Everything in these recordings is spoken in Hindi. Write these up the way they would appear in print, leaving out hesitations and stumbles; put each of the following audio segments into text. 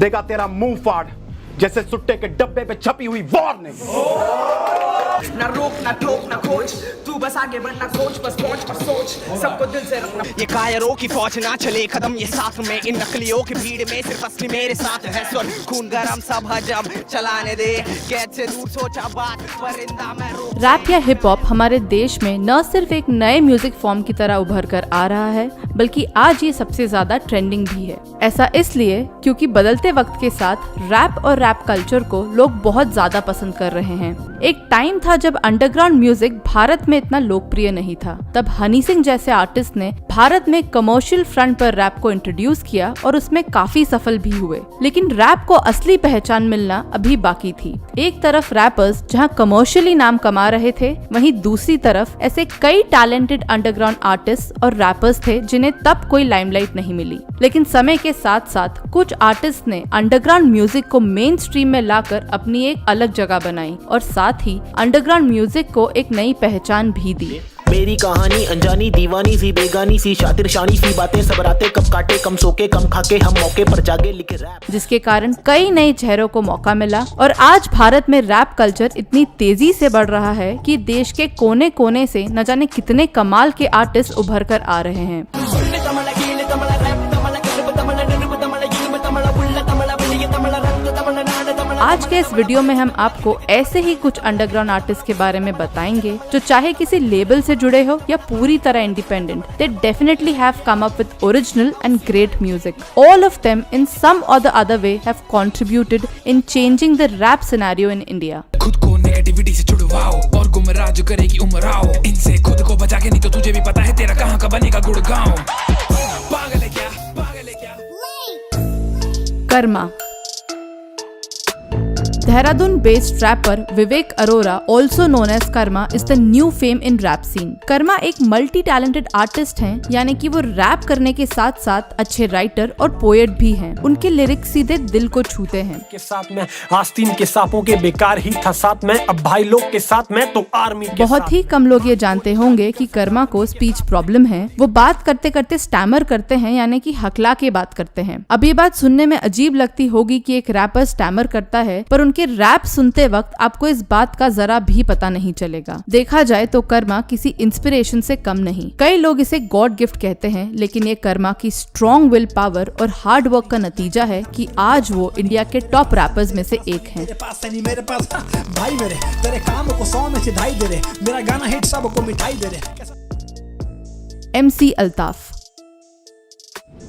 देगा तेरा मुंह फाड़ जैसे सुट्टे के डब्बे पे छपी हुई वार्निंग। ना रोक ना ठोक ना खोज, तू बस आगे बढ़ना कोच, बस पहुंच पर सोच, सबको दिल से रखना। ये कायरों की फौज ना चले कदम ये साथ में, इन नकलियों की भीड़ में सिर्फ असली मेरे साथ है। सुन खून गरम सब हजम चलाने दे, कैद से दूर सोचा बात परिंदा मैं रोक। रैप या हिप हॉप हमारे देश में न सिर्फ एक नए म्यूजिक फॉर्म की तरह उभर कर आ रहा है, बल्कि आज ये सबसे ज्यादा ट्रेंडिंग भी है। ऐसा इसलिए क्योंकि बदलते वक्त के साथ रैप और रैप कल्चर को लोग बहुत ज्यादा पसंद कर रहे हैं। एक टाइम था जब अंडरग्राउंड म्यूजिक भारत में इतना लोकप्रिय नहीं था। तब हनी सिंह जैसे आर्टिस्ट ने भारत में कमर्शियल फ्रंट पर रैप को इंट्रोड्यूस किया और उसमें काफी सफल भी हुए। लेकिन रैप को असली पहचान मिलना अभी बाकी थी। एक तरफ रैपर्स जहां कमर्शियली नाम कमा रहे थे, वहीं दूसरी तरफ ऐसे कई टैलेंटेड अंडरग्राउंड आर्टिस्ट और रैपर्स थे जिन्हें तब कोई लाइमलाइट नहीं मिली। लेकिन समय के साथ साथ कुछ आर्टिस्ट ने अंडरग्राउंड म्यूजिक को मेन स्ट्रीम में लाकर अपनी एक अलग जगह बनाई और साथ ही अंडरग्राउंड म्यूजिक को एक नई पहचान भी दी। मेरी कहानी अनजानी दीवानी सी बेगानी सी शातिर शानी सी बातें सब रातें कब काटे कम सोके कम खाके हम मौके पर जागे लिखे रैप, जिसके कारण कई नए चेहरों को मौका मिला और आज भारत में रैप कल्चर इतनी तेजी से बढ़ रहा है कि देश के कोने कोने से न जाने कितने कमाल के आर्टिस्ट उभर कर आ रहे हैं। आज के इस वीडियो में हम आपको ऐसे ही कुछ अंडरग्राउंड आर्टिस्ट के बारे में बताएंगे जो चाहे किसी लेबल से जुड़े हो या पूरी तरह independent, they definitely have come up with original and great music. All of them in some or the other way have contributed in changing the rap scenario in India. खुद को नेगेटिविटी से छुड़वाओ और गुमराह जो करेगी उमराओ, इनसे खुद को बचा के नहीं तो तुझे भी पता है तेरा कहाँ का बनेगा गुड़गांव। पागल है क्या, पागल है क्या। Karma. Dehradun based rapper Vivek Arora, also known as Karma, is the new fame in rap scene. Karma एक मल्टी टैलेंटेड आर्टिस्ट हैं, यानी कि वो रैप करने के साथ साथ अच्छे राइटर और पोएट भी हैं। उनके लिरिक्स सीधे दिल को छूते हैं। के साथ में आस्तीन के सांपों के बेकार ही था साथ में, अब भाई लोग के साथ में तो आर्मी के बहुत साथ। ही कम लोग ये जानते होंगे कि कर्मा को स्पीच प्रॉब्लम है। वो बात करते करते स्टैमर करते हैं, यानी कि हकला के बात करते हैं। अब ये बात सुनने में अजीब लगती होगी कि एक रैपर स्टैमर करता है, पर उनके रैप सुनते वक्त आपको इस बात का जरा भी पता नहीं चलेगा। देखा जाए तो कर्मा किसी इंस्पिरेशन से कम नहीं। कई लोग इसे गॉड गिफ्ट कहते हैं, लेकिन ये कर्मा की स्ट्रॉन्ग विल पावर और हार्ड वर्क का नतीजा है कि आज वो इंडिया के टॉप रैपर्स में से एक हैं। मेरे पास भाई मेरे तेरे काम को 100 में से 2.5 दे रहे, मेरा गाना हिट सबको मिठाई दे रहे। MC अल्ताफ।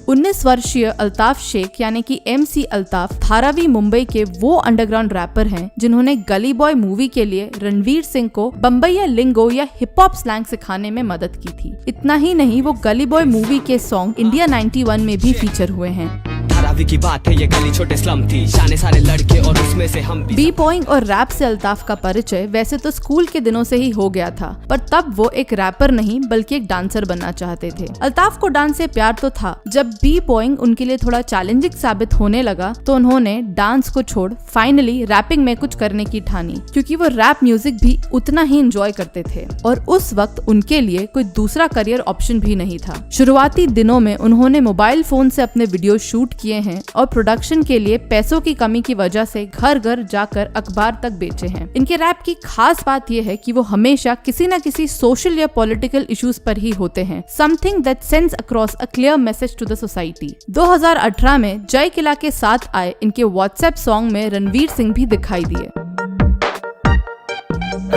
19 वर्षीय अल्ताफ शेख यानी कि MC अल्ताफ धारावी मुंबई के वो अंडरग्राउंड रैपर हैं जिन्होंने गली बॉय मूवी के लिए रणवीर सिंह को बम्बईया लिंगो या हिप हॉप स्लैंग सिखाने में मदद की थी। इतना ही नहीं, वो गली बॉय मूवी के सॉन्ग इंडिया 91 में भी फीचर हुए हैं। धारावी की बात है, ये गली छोटे स्लम थी, शाने सारे लड़के और उसमें से हम भी। बी-बॉइंग और रैप से अल्ताफ का परिचय वैसे तो स्कूल के दिनों से ही हो गया था, पर तब वो एक रैपर नहीं बल्कि एक डांसर बनना चाहते थे। अल्ताफ को डांस से प्यार तो था। जब बी-बॉइंग उनके लिए थोड़ा चैलेंजिंग साबित होने लगा तो उन्होंने डांस को छोड़ फाइनली रैपिंग में कुछ करने की ठानी, क्योंकि वो रैप म्यूजिक भी उतना ही एंजॉय करते थे और उस वक्त उनके लिए कोई दूसरा करियर ऑप्शन भी नहीं था। शुरुआती दिनों में उन्होंने मोबाइल फोन से अपने वीडियो शूट किए हैं और प्रोडक्शन के लिए पैसों की कमी की वजह से घर घर जाकर अखबार तक बेचे हैं। इनके रैप की खास बात यह है कि वो हमेशा किसी न किसी सोशल या पॉलिटिकल इश्यूज पर ही होते हैं, something that sends across a clear message to the society. 2018 में जय किला के साथ आए इनके व्हाट्सएप सॉन्ग में रणवीर सिंह भी दिखाई दिए।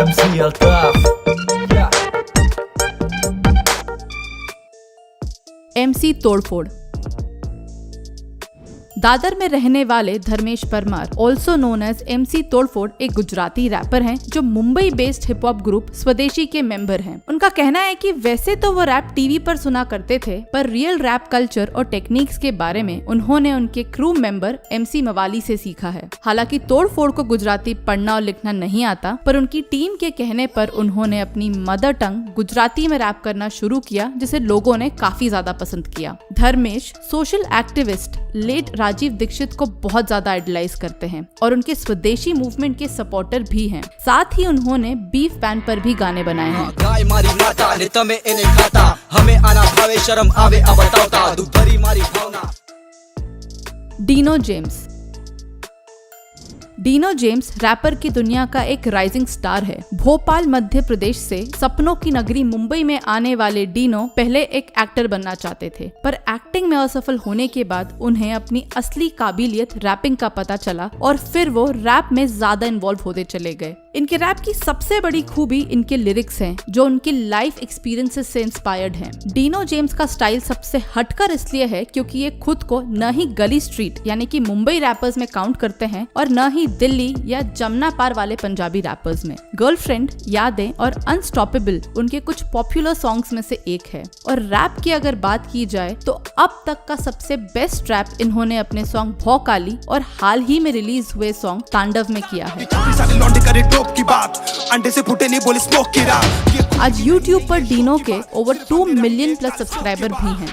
MC अल्ताफ। MC तोड़फोड़। दादर में रहने वाले Dharmesh Parmar, also known as MC Todfod, एक गुजराती रैपर हैं जो Mumbai based hip hop group Swadeshi के मेंबर हैं। उनका कहना है कि वैसे तो वो रैप टीवी पर सुना करते थे, पर रियल रैप कल्चर और टेक्निक्स के बारे में उन्होंने उनके क्रू मेंबर MC मवाली से सीखा है। हालांकि तोड़फोड़ को गुजराती पढ़ना और लिखना नहीं आता, पर उनकी टीम के कहने पर उन्होंने अपनी मदर टंग गुजराती में रैप करना शुरू किया, जिसे लोगों ने काफी ज्यादा पसंद किया। Dharmesh social activist late Rajiv Dixit को बहुत ज्यादा आइडलाइज करते हैं और उनके स्वदेशी मूवमेंट के सपोर्टर भी हैं। साथ ही उन्होंने बीफ पैन पर भी गाने बनाए हैं। गाय मारी माता ने तमे इन्हें खाता, हमें आना भावे शर्म आवे अब बताओ दूध भरी मारी भावना। Dino James. Dino James rapper की दुनिया का एक राइजिंग स्टार है। भोपाल मध्य प्रदेश से सपनों की नगरी मुंबई में आने वाले डीनो पहले एक एक्टर बनना चाहते थे, पर एक्टिंग में असफल होने के बाद उन्हें अपनी असली काबिलियत रैपिंग का पता चला और फिर वो रैप में ज्यादा इन्वॉल्व होते चले गए। इनके रैप की सबसे बड़ी खूबी इनके लिरिक्स हैं, जो उनकी लाइफ एक्सपीरियंसेस से इंस्पायर्ड हैं। डीनो जेम्स का स्टाइल सबसे हटकर इसलिए है क्योंकि ये खुद को न ही गली स्ट्रीट यानी कि मुंबई रैपर्स में काउंट करते हैं और न ही दिल्ली या जमुना पार वाले पंजाबी रैपर्स में। गर्लफ्रेंड, यादें और अनस्टॉपेबल उनके कुछ पॉपुलर सॉन्ग्स में से एक है। और रैप की अगर बात की जाए तो अब तक का सबसे बेस्ट रैप इन्होंने अपने सॉन्ग भौकाली और हाल ही में रिलीज हुए सॉन्ग तांडव में किया है। आज YouTube पर डीनो के ओवर 2 मिलियन प्लस सब्सक्राइबर भी हैं।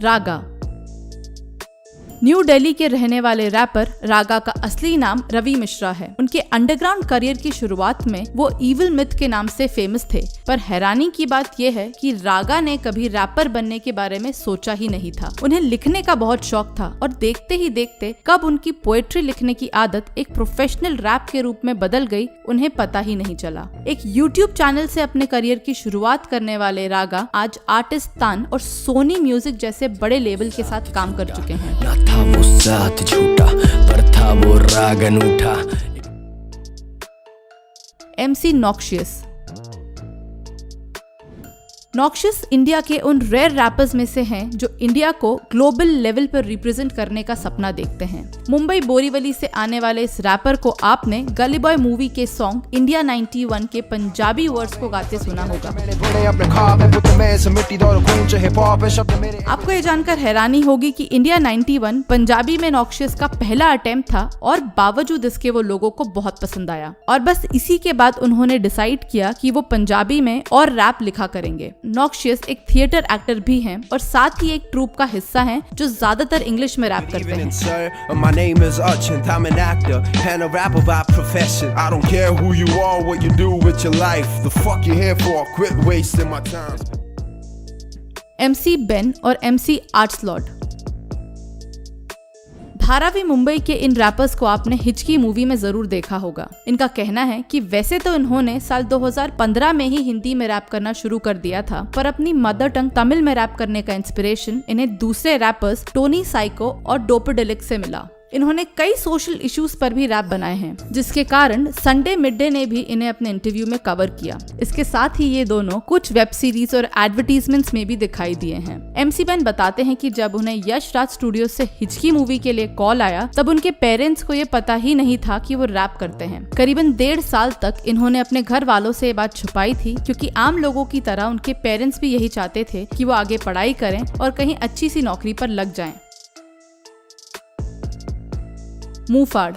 रागा। न्यू दिल्ली के रहने वाले रैपर रागा का असली नाम रवि मिश्रा है। उनके अंडरग्राउंड करियर की शुरुआत में वो इविल मिथ के नाम से फेमस थे, पर हैरानी की बात यह है कि रागा ने कभी रैपर बनने के बारे में सोचा ही नहीं था। उन्हें लिखने का बहुत शौक था और देखते ही देखते कब उनकी पोएट्री लिखने की आदत एक प्रोफेशनल रैप के रूप में बदल गई, उन्हें पता ही नहीं चला। एक YouTube चैनल से अपने करियर की शुरुआत करने वाले रागा आज आर्टिस्ट तान और सोनी म्यूजिक जैसे बड़े लेबल के साथ काम कर चुके हैं। था वो साथ झूठा पर था वो राग अनूठा। MC noxious. नॉक्शियस इंडिया के उन रेयर रैपर्स में से हैं जो इंडिया को ग्लोबल लेवल पर रिप्रेजेंट करने का सपना देखते हैं। मुंबई बोरीवली से आने वाले इस रैपर को आपने गली बॉय मूवी के सॉन्ग इंडिया 91 के पंजाबी वर्ड्स को गाते सुना होगा। आपको ये जानकर हैरानी होगी कि इंडिया 91 पंजाबी में नॉक्शियस का पहला अटेम्प्ट था और बावजूद इसके वो लोगों को बहुत पसंद आया और बस इसी के बाद उन्होंने डिसाइड किया कि वो पंजाबी में और रैप लिखा करेंगे। नॉक्शियस एक थिएटर एक्टर भी हैं और साथ ही एक ट्रूप का हिस्सा हैं जो ज्यादातर इंग्लिश में रैप करते हैं। MC बेन और MC आर्ट्सलॉर्ड। धारावी मुंबई के इन रैपर्स को आपने हिचकी मूवी में जरूर देखा होगा। इनका कहना है कि वैसे तो इन्होंने साल 2015 में ही हिंदी में रैप करना शुरू कर दिया था, पर अपनी मदर टंग तमिल में रैप करने का इंस्पिरेशन इन्हें दूसरे रैपर्स टोनी साइको और डोपेडेलिक से मिला। इन्होंने कई सोशल इश्यूज पर भी रैप बनाए हैं, जिसके कारण संडे मिडडे ने भी इन्हें अपने इंटरव्यू में कवर किया। इसके साथ ही ये दोनों कुछ वेब सीरीज और एडवर्टीजमेंट्स में भी दिखाई दिए हैं। MC बेन बताते हैं कि जब उन्हें यश राज स्टूडियो से हिचकी मूवी के लिए कॉल आया, तब उनके पेरेंट्स को ये पता ही नहीं था कि वो रैप करते हैं। करीबन 1.5 साल तक इन्होंने अपने घर वालों से ये बात छुपाई थी, क्योंकि आम लोगों की तरह उनके पेरेंट्स भी यही चाहते थे कि वो आगे पढ़ाई करें और कहीं अच्छी सी नौकरी पर लग जाएं। मुफाड़।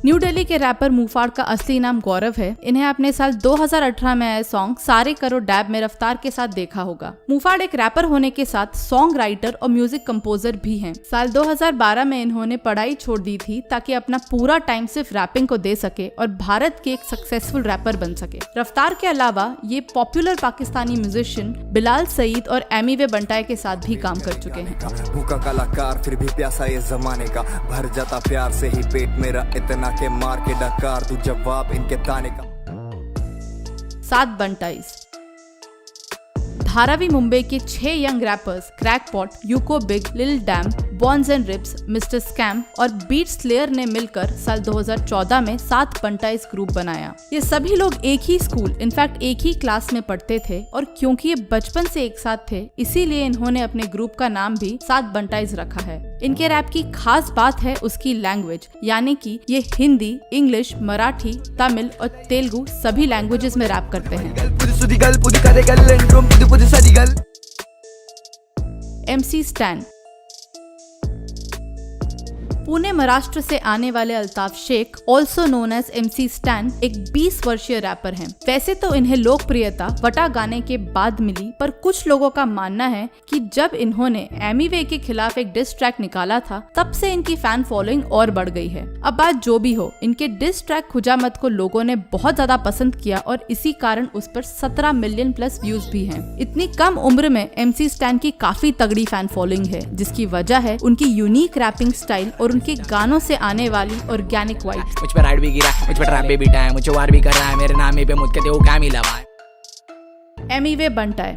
न्यू दिल्ली के रैपर मुफाड़ का असली नाम गौरव है। इन्हें आपने साल 2018 में आए सॉन्ग सारे करो डैब में रफ्तार के साथ देखा होगा। मुफाड़ एक रैपर होने के साथ सॉन्ग राइटर और म्यूजिक कंपोजर भी हैं। साल 2012 में इन्होंने पढ़ाई छोड़ दी थी ताकि अपना पूरा टाइम सिर्फ रैपिंग को दे सके और भारत के एक सक्सेसफुल रैपर बन सके। रफ्तार के अलावा ये पॉपुलर पाकिस्तानी म्यूजिशियन बिलाल सईद और एमी वे बंटाई के साथ भी काम कर चुके हैं। भूखा कलाकार फिर भी प्यासा ये जमाने का, भर जाता प्यार से ही पेट मेरा इतना के मार के डकार तू जवाब इनके ताने का। 7 बंटाइज। धारावी मुंबई के 6 young rappers Crackpot, Yuko Big, Lil Dam, Bonz and Rips, Mister Scam और बीट स्लेयर ने मिलकर साल 2014 में 7 बंटाइज ग्रुप बनाया। ये सभी लोग एक ही स्कूल, इनफैक्ट एक ही क्लास में पढ़ते थे और क्योंकि ये बचपन से एक साथ थे, इसीलिए इन्होंने अपने ग्रुप का नाम भी 7 बंटाइज रखा है। इनके रैप की खास बात है उसकी लैंग्वेज, यानी कि ये हिंदी, इंग्लिश, मराठी, तमिल और तेलुगु सभी लैंग्वेजेस में रैप करते हैं। MC stand. पुणे महाराष्ट्र से आने वाले Altaf Shaikh, also known as MC Stan, एक 20 वर्षीय रैपर हैं। वैसे तो इन्हें लोकप्रियता वटा गाने के बाद मिली, पर कुछ लोगों का मानना है कि जब इन्होंने एमिवे के खिलाफ एक डिस ट्रैक निकाला था, तब से इनकी फैन फॉलोइंग और बढ़ गई है। अब बात जो भी हो, इनके डिस ट्रैक खुजामत को लोगों ने बहुत ज्यादा पसंद किया और इसी कारण उस पर 17 मिलियन प्लस व्यूज भी हैं। इतनी कम उम्र में MC स्टैन की काफी तगड़ी फैन फॉलोइंग है, जिसकी वजह है उनकी यूनिक रैपिंग स्टाइल और उनके गानों से आने वाली ऑर्गेनिक वाइब। मुझ पे राइड भी गिरा, मुझ पे ट्रैप भी बिठा है, मुझे वार भी कर रहा है, मेरे नाम पे मुझ के वो क्या मिला भाई। एमिवे बंटाई।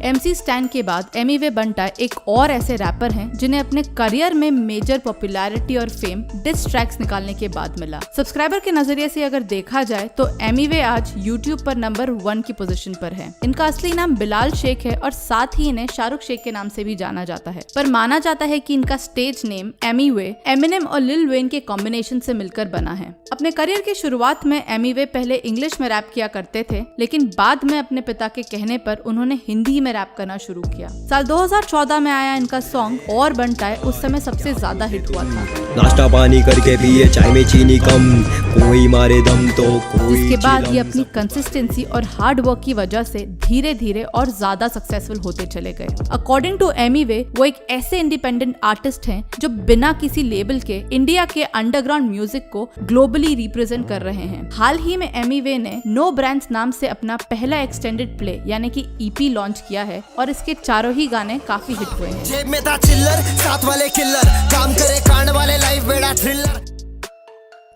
MC स्टैन के बाद एमिवे बंटाई एक और ऐसे रैपर हैं जिन्हें अपने करियर में मेजर पॉपुलैरिटी और फेम डिस ट्रैक्स निकालने के बाद मिला। सब्सक्राइबर के नजरिए से अगर देखा जाए तो एमिवे आज YouTube पर नंबर 1 की पोजीशन पर है। इनका असली नाम बिलाल शेख है और साथ ही इन्हें शाहरुख शेख के नाम से भी जाना जाता है, पर माना जाता है कि इनका स्टेज नेम एमिवे एमिनेम और लिल वेन के कॉम्बिनेशन से मिलकर बना है। अपने करियर की शुरुआत में एमिवे पहले इंग्लिश में रैप किया करते थे, लेकिन बाद में अपने पिता के कहने पर उन्होंने हिंदी में रैप करना शुरू किया। साल 2014 में आया इनका सॉन्ग और बंटाई उस समय सबसे ज्यादा हिट हुआ था। नाश्ता पानी करके पिए, चाय में चीनी कम, कोई मारे दम तो कोई। इसके बाद ये अपनी कंसिस्टेंसी और हार्ड वर्क की वजह से धीरे धीरे और ज्यादा सक्सेसफुल होते चले गए। अकॉर्डिंग टू एमिवे, वो एक ऐसे इंडिपेंडेंट आर्टिस्ट हैं जो बिना किसी लेबल के इंडिया के अंडरग्राउंड म्यूजिक को ग्लोबली रिप्रेजेंट कर रहे हैं। हाल ही में एमिवे ने नो ब्रांड्स नाम से अपना पहला एक्सटेंडेड प्ले यानी कि EP लॉन्च किया है और इसके चारों ही गाने काफी हिट हुए हैं। जेब में था चिल्लर, साथ वाले किल्लर, काम करे कांड वाले, लाइफ बेड़ा थ्रिलर।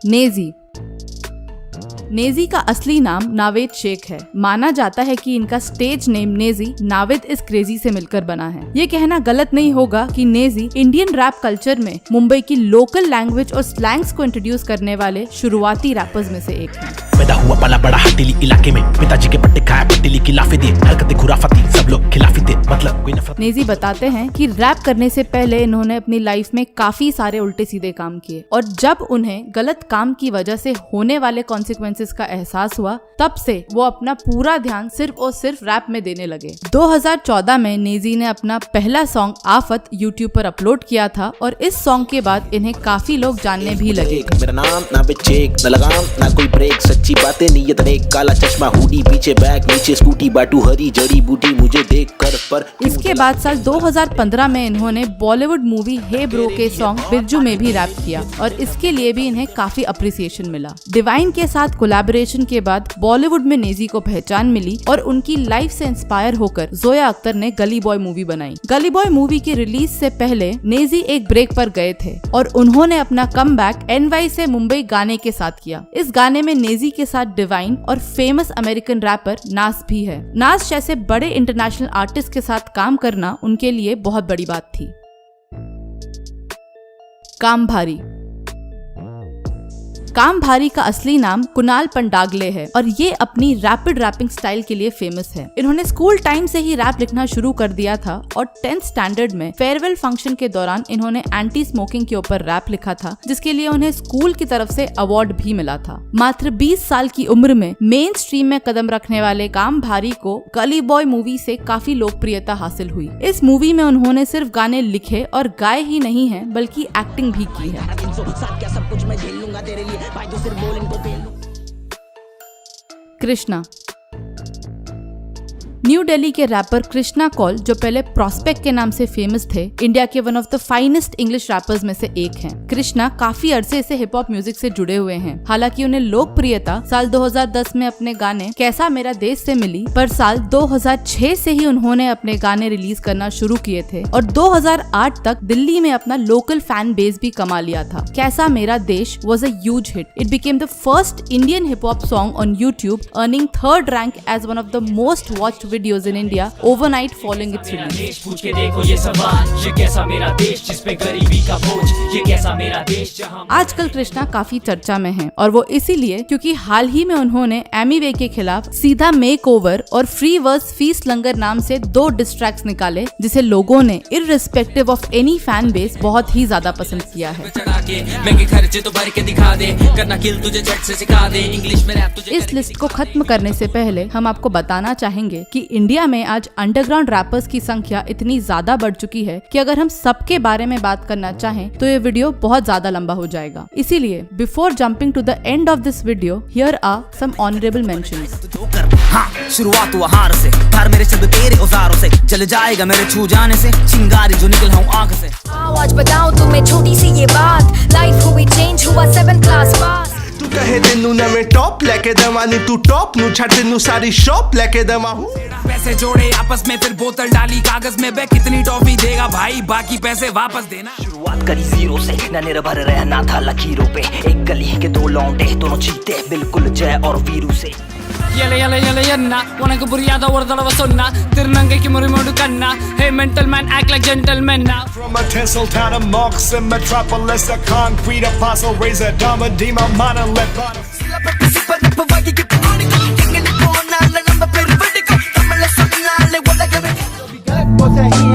नेजी। नेजी का असली नाम नावेद शेख है। माना जाता है कि इनका stage name Naezy Naved is crazy से मिलकर बना है। ये कहना गलत नहीं होगा कि नेजी इंडियन रैप कल्चर में मुंबई की लोकल लैंग्वेज और स्लैंग्स को इंट्रोड्यूस करने वाले शुरुआती रैपर्स में से एक हैं। पैदा हुआ पला बड़ा हटीली इलाके में, पिताजी के पट्टे खाया पट्टीली खिलाफे दिए, हरकतें खुराफाती, सब लोग खिलाफी थे, मतलब कोई नफरत। नेजी बताते हैं कि रैप करने से पहले इन्होंने अपनी लाइफ में काफी सारे उल्टे सीधे काम किए और जब उन्हें गलत काम की वजह से होने वाले कॉन्सिक्वेंसेस का एहसास हुआ, तब से वो अपना पूरा ध्यान सिर्फ और सिर्फ रैप में देने लगे। 2014 में नेजी ने अपना पहला सॉन्ग आफत YouTube पर अपलोड किया था और इस सॉन्ग के बाद इन्हें काफी लोग जानने भी लगे। मेरा नाम ना बिचेक ना लगाम ना कोई ब्रेक, सच्ची बातें नीयत नेक, काला चश्मा हुडी पीछे बैग नीचे स्कूटी, बाटू हरी जड़ी बूटी मुझे देख कर। पर इसके बाद साल 2015 में इन्होंने बॉलीवुड मूवी हे ब्रो के सॉन्ग बिरजू में भी रैप किया और इसके लिए भी इन्हें काफी अप्रिसिएशन मिला। डिवाइन के साथ कोलैबोरेशन के बाद बॉलीवुड में नेजी को पहचान मिली और उनकी लाइफ से इंस्पायर होकर जोया अख्तर ने गली बॉय मूवी बनाई। गली बॉय मूवी की रिलीज से पहले नेजी एक ब्रेक पर गए थे और उन्होंने अपना कमबैक NY से मुंबई गाने के साथ किया। इस गाने में नेजी के साथ डिवाइन और फेमस अमेरिकन रैपर नास भी है। नास जैसे बड़े इंटरनेशनल आर्टिस्ट के साथ काम करना उनके लिए बहुत बड़ी बात थी। काम भारी। काम भारी का असली नाम कुणाल पंडागले है और ये अपनी रैपिड रैपिंग स्टाइल के लिए फेमस है। इन्होंने स्कूल टाइम से ही रैप लिखना शुरू कर दिया था और 10th स्टैंडर्ड में फेयरवेल फंक्शन के दौरान इन्होंने एंटी स्मोकिंग के ऊपर रैप लिखा था, जिसके लिए उन्हें स्कूल की तरफ से अवार्ड भी मिला था। मात्र 20 साल की उम्र में मेन स्ट्रीम में कदम रखने वाले काम भारी को गली बॉय मूवी से काफी लोकप्रियता हासिल हुई। इस मूवी में उन्होंने सिर्फ गाने लिखे और गाए ही नहीं है बल्कि एक्टिंग भी की है। कृष्णा। न्यू दिल्ली के रैपर कृष्णा कौल, जो पहले प्रॉस्पेक्ट के नाम से फेमस थे, इंडिया के one of the finest English rappers में से एक हैं। कृष्णा काफी अरसे से हिप हॉप म्यूजिक से जुड़े हुए हैं। हालांकि उन्हें लोकप्रियता साल 2010 में अपने गाने कैसा मेरा देश से मिली, पर साल 2006 से ही उन्होंने अपने गाने रिलीज करना शुरू किए थे और 2008 तक दिल्ली में अपना लोकल फैन बेस भी कमा लिया था। कैसा मेरा देश was a huge hit. It became the first Indian hip hop song on YouTube, earning 3rd rank as one of the most watched videos in India overnight following its release. पूछ के देखो ये सवाल, ये कैसा मेरा देश जिस पे गरीबी का बोझ, ये कैसा मेरा देश जहां। आजकल कृष्णा काफी चर्चा में हैं और वो इसीलिए क्योंकि हाल ही में उन्होंने एमिवे के खिलाफ सीधा मेकओवर और फ्री वर्स फीस लंगर नाम से 2 डिस ट्रैक्स निकाले, जिसे लोगों ने irrespective of any fan base बहुत ही ज्यादा पसंद किया है। इस लिस्ट को खत्म करने से पहले हम आपको बताना चाहेंगे कि इंडिया में आज अंडरग्राउंड रैपर्स की संख्या इतनी ज्यादा बढ़ चुकी है कि अगर हम सबके बारे में बात करना चाहें तो ये वीडियो बहुत ज्यादा लंबा हो जाएगा। इसीलिए before jumping to the end of this video, here are some honourable mentions. हाँ, शुरुआत हुआ हार से, तार मेरे शब्द तेरे औजारों से, जल जाएगा मेरे छू जाने से, चिंगारी जो निकल हूँ आंख से। आज बताऊं तुम्हें छोटी सी ये बात, लाइफ हुई चेंज हुआ 7th क्लास पास। तू कहे तेनू नवे टॉप लेके देवा नी तू टॉप नु छड़ तेनू सारी शॉप लेके देवा हूं। पैसे जोड़े आपस में फिर बोतल डाली कागज में, बे कितनी टॉफी देगा भाई, बाकी पैसे वापस देना। शुरुआत करी जीरो से, न निर्भर रहना था लकीरों पे, एक गली के दो लौंडे दोनों चीते बिल्कुल जय और वीरू से। उनके बुरियादा और दलवा सुनना तिरनंगे की मुरी मोड़ करना, hey mental man act like gentleman now. From a tinsel town of monks and metropolis, a concrete apostle raise a dama dema monolith.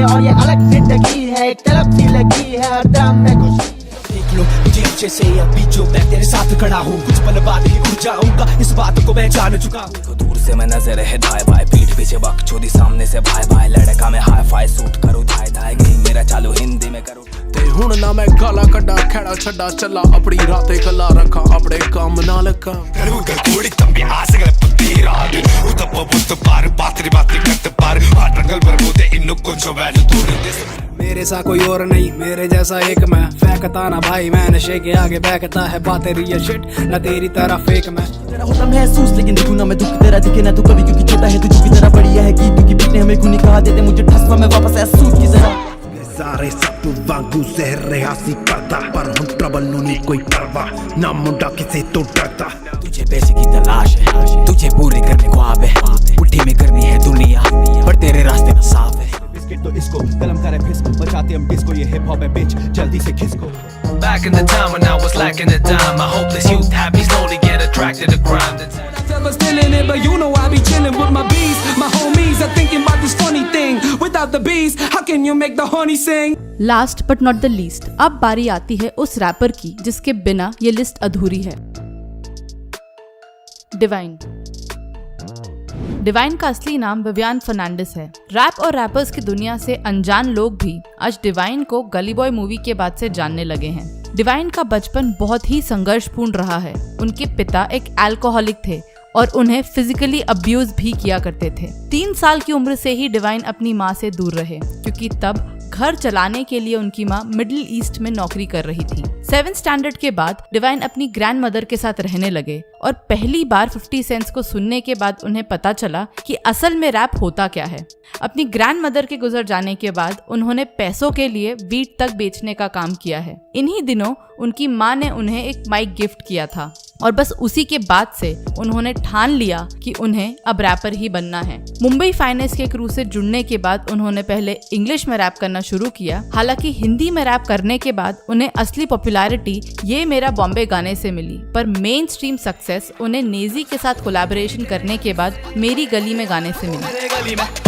और ये अलग जिंदगी है, एक तरफ सी लगी है और दाम में कुछ देख लो मुझे अच्छे से, अभी जो मैं तेरे साथ खड़ा हूँ, कुछ पल बाद ही उड़ जाऊंगा, इस बात को मैं जान चुका हूँ। दूर से मैं नजर है धाए भाई, पीठ पीछे बकचोदी, सामने से भाई भाई, लड़का में हाई फाई सूट करो, धाए धाए गेम मेरा चालू हिंदी में करो। ते हुण ना मैं गाला कड्डा खेड़ा छड्डा चला, अपनी रातें कला रखा अपने काम ना लगा। करू कोड़ी तंबी आसगले पत्ती रात उतप पुत पार बातरी बातरी कट पार आटंगल पर बोते इन्नु कुछ वैल्यू तोड़ दे। मेरे सा कोई और नहीं, मेरे जैसा एक मैं, फेंकता ना भाई मैं नशे के आगे, फेंकता है बातें रियल शिट, ना तेरी तरह फेक मैं। तेरा होता महसूस लेकिन देखूं ना मैं दुख, तेरा दिखे ना तू कभी, क्योंकि छोटा है तुझ की तरह, बढ़िया है गीत की बीट ने हमें खूनी कहा देते, मुझे ठसवा में वापस ऐसा सूट की जरा। सारे सत्तू वांगू जहर रिहासी करता, पर हम ट्रबल नु नहीं कोई परवाह, ना मुंडा किसे तो डरता। तुझे पैसे की तलाश है, तुझे पूरे करने ख्वाब है, मुट्ठी में करनी है दुनिया, पर तेरे रास्ते ना साफ है। बिस्किट तो इसको कलम करे फिस्को, बचाते हम डिस्को, ये हिप हॉप है बिच, जल्दी से खिसको। Back in the time when I was lacking a dime, my hopeless youth happy slowly get attracted to crime. Never stealing it, but you know I be chilling with my bees. My homies are thinking about this funny thing. Without the bees, how can you make the honey sing? Last but not the least, अब बारी आती है उस रैपर की जिसके बिना ये लिस्ट अधूरी है, डिवाइन। डिवाइन का असली नाम विवियन फर्नांडिस है। रैप और रैपर्स की दुनिया से अनजान लोग भी आज डिवाइन को गली बॉय मूवी के बाद से जानने लगे हैं। डिवाइन का बचपन बहुत ही संघर्षपूर्ण रहा है। उनके पिता एक अल्कोहलिक थे और उन्हें फिजिकली अब्यूज भी किया करते थे। 3 साल की उम्र से ही डिवाइन अपनी माँ से दूर रहे, क्योंकि तब घर चलाने के लिए उनकी माँ मिडिल ईस्ट में नौकरी कर रही थी। 7th स्टैंडर्ड के बाद डिवाइन अपनी ग्रैंड मदर के साथ रहने लगे और पहली बार 50 सेंट्स को सुनने के बाद उन्हें पता चला कि असल में रैप होता क्या है। अपनी ग्रैंड मदर के गुजर जाने के बाद उन्होंने पैसों के लिए वीट तक बेचने का काम किया है। इन्हीं दिनों उनकी माँ ने उन्हें एक माइक गिफ्ट किया था और बस उसी के बाद से उन्होंने ठान लिया कि उन्हें अब रैपर ही बनना है। मुंबई फाइनेंस के क्रू से जुड़ने के बाद उन्होंने पहले इंग्लिश में रैप करना शुरू किया। हालांकि हिंदी में रैप करने के बाद उन्हें असली पॉपुलैरिटी ये मेरा बॉम्बे गाने से मिली, पर मेन स्ट्रीम सक्सेस उन्हें नेजी के साथ कोलैबोरेशन करने के बाद मेरी गली में गाने से मिली।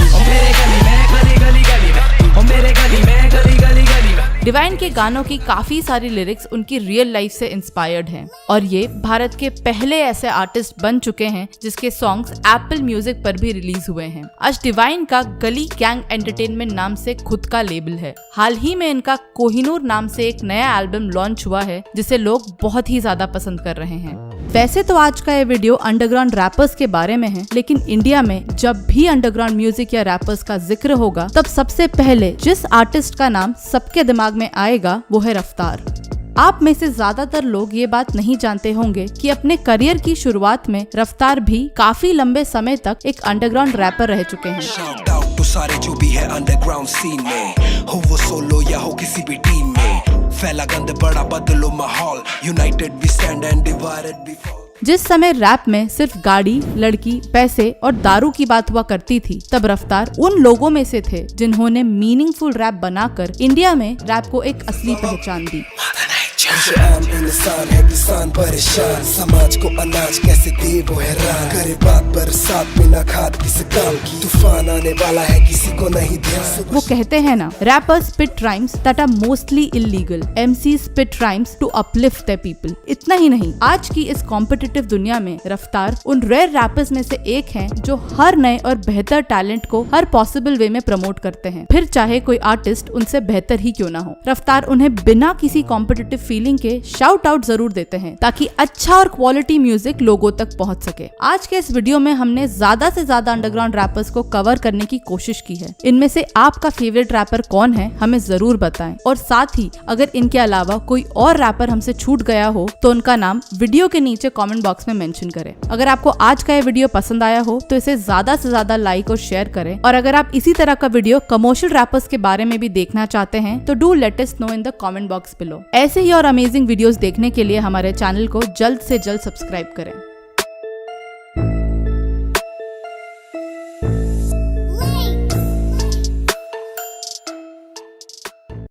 डिवाइन के गानों की काफी सारी लिरिक्स उनकी रियल लाइफ से इंस्पायर्ड हैं और ये भारत के पहले ऐसे आर्टिस्ट बन चुके हैं जिसके सॉन्ग्स एप्पल म्यूजिक पर भी रिलीज हुए हैं। आज डिवाइन का गली गैंग एंटरटेनमेंट नाम से खुद का लेबल है। हाल ही में इनका कोहिनूर नाम से एक नया एल्बम लॉन्च हुआ है जिसे लोग बहुत ही ज्यादा पसंद कर रहे हैं। वैसे तो आज का ये वीडियो अंडरग्राउंड रैपर्स के बारे में है, लेकिन इंडिया में जब भी अंडरग्राउंड म्यूजिक या रैपर्स का जिक्र होगा तब सबसे पहले जिस आर्टिस्ट का नाम सबके दिमाग में आएगा वो है रफ्तार। आप में से ज्यादातर लोग ये बात नहीं जानते होंगे कि अपने करियर की शुरुआत में रफ्तार भी काफी लंबे समय तक एक अंडरग्राउंड रैपर रह चुके हैं। शाउट आउट टू सारे जो भी है अंडरग्राउंड सीन में, हो वो सोलो या हो किसी भी टीम में, फैला गंद बड़ा बदलो माहौल, united we stand and divided we fall. जिस समय रैप में सिर्फ गाड़ी, लड़की, पैसे और दारू की बात हुआ करती थी, तब रफ्तार उन लोगों में से थे जिन्होंने मीनिंगफुल रैप बनाकर इंडिया में रैप को एक असली पहचान दी। आम इंसान है किसान परेशान, समाज को अनाज कैसे दे वो हैरान, करे बात बरसात बिना खाद किस काम की, तूफान आने वाला है किसी को नहीं ध्यान। वो कहते हैं ना, rappers spit rhymes that are mostly illegal, MCs spit rhymes to uplift their people। इतना ही नहीं, आज की इस कॉम्पिटिटिव दुनिया में रफ्तार उन रेयर रैपर्स में से एक हैं जो हर नए और बेहतर टैलेंट को हर पॉसिबल वे में प्रमोट करते हैं, फिर चाहे कोई आर्टिस्ट उनसे बेहतर ही क्यों ना हो। रफ्तार उन्हें बिना किसी कॉम्पिटिटिव फीलिंग के शाउट आउट जरूर देते हैं ताकि अच्छा और क्वालिटी म्यूजिक लोगों तक पहुंच सके। आज के इस वीडियो में हमने ज्यादा से ज्यादा अंडरग्राउंड रैपर्स को कवर करने की कोशिश की है। इनमें से आपका फेवरेट रैपर कौन है हमें जरूर बताएं, और साथ ही अगर इनके अलावा कोई और रैपर हमसे छूट गया हो तो उनका नाम वीडियो के नीचे कमेंट बॉक्स में मेंशन करें। अगर आपको आज का ये वीडियो पसंद आया हो तो इसे ज्यादा से ज्यादा लाइक और शेयर करें, और अगर आप इसी तरह का वीडियो कमर्शियल रैपर्स के बारे में भी देखना चाहते हैं तो do let us know in the comment box below. ऐसे ही और अमेजिंग वीडियोस देखने के लिए हमारे चैनल को जल्द से जल्द सब्सक्राइब करें।